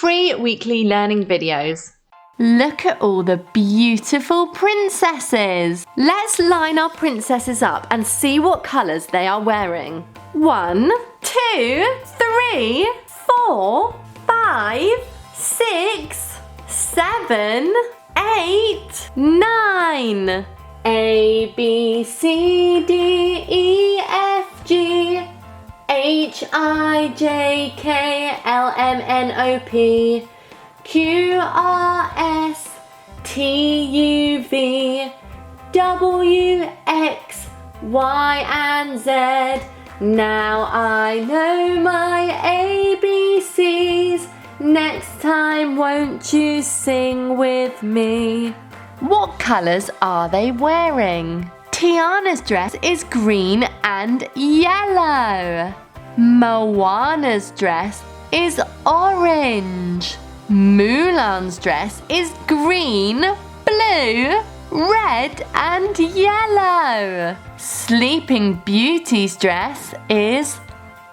free weekly learning videos. Look at all the beautiful princesses. Let's line our princesses up and see what colours they are wearing. 1, 2, 3, 4, 5, 6, 7, 8, 9. A, B, C, D, E, F, G, H, I, J, K, L, M, N, O, P, Q, R, S, T, U, V, W, X, Y, and Z. Now I know my ABCs. Next time, won't you sing with me? What colours are they wearing? Tiana's dress is green and yellow. Moana's dress is orange. Mulan's dress is green, blue, red and yellow. Sleeping Beauty's dress is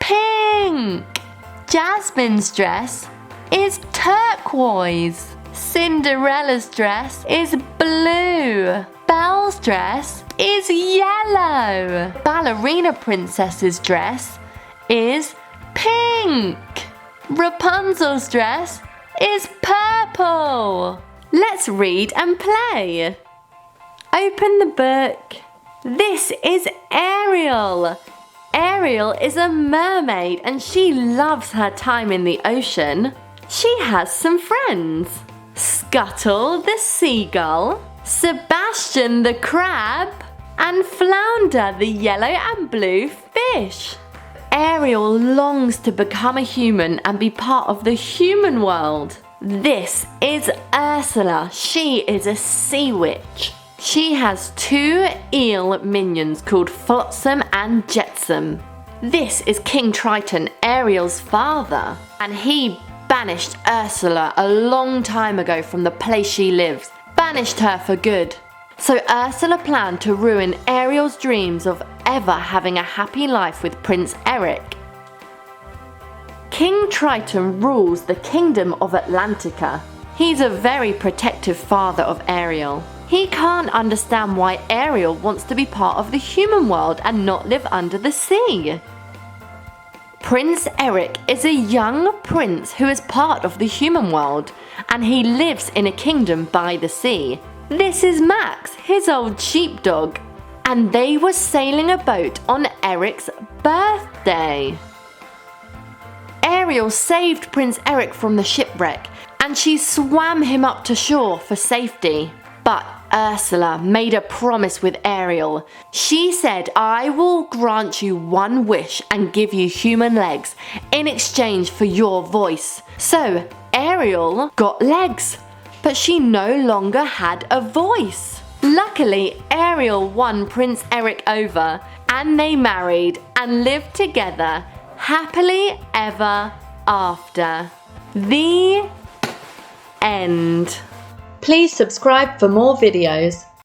pink. Jasmine's dress is turquoise. Cinderella's dress is blue. Belle's dress is yellow. Ballerina Princess's dress is pink. Rapunzel's dress is purple. Let's read and play. Open the book. This is Ariel. Ariel is a mermaid and she loves her time in the ocean. She has some friends. Scuttle the seagull, Sebastian the crab, and Flounder the yellow and blue fish. Ariel longs to become a human and be part of the human world. This is Ursula. She is a sea witch. She has 2 eel minions called Flotsam and Jetsam. This is King Triton, Ariel's father, and he banished Ursula a long time ago from the place she lives. Banished her for good. So Ursula planned to ruin Ariel's dreams of ever having a happy life with Prince Eric. King Triton rules the kingdom of Atlantica. He's a very protective father of Ariel. He can't understand why Ariel wants to be part of the human world and not live under the sea. Prince Eric is a young prince who is part of the human world, and he lives in a kingdom by the sea. This is Max, his old sheepdog, and they were sailing a boat on Eric's birthday. Ariel saved Prince Eric from the shipwreck, and she swam him up to shore for safety. But Ursula made a promise with Ariel. She said, "I will grant you one wish and give you human legs in exchange for your voice." So Ariel got legs, but she no longer had a voice. Luckily, Ariel won Prince Eric over, and they married and lived together happily ever after. The end. Please subscribe for more videos.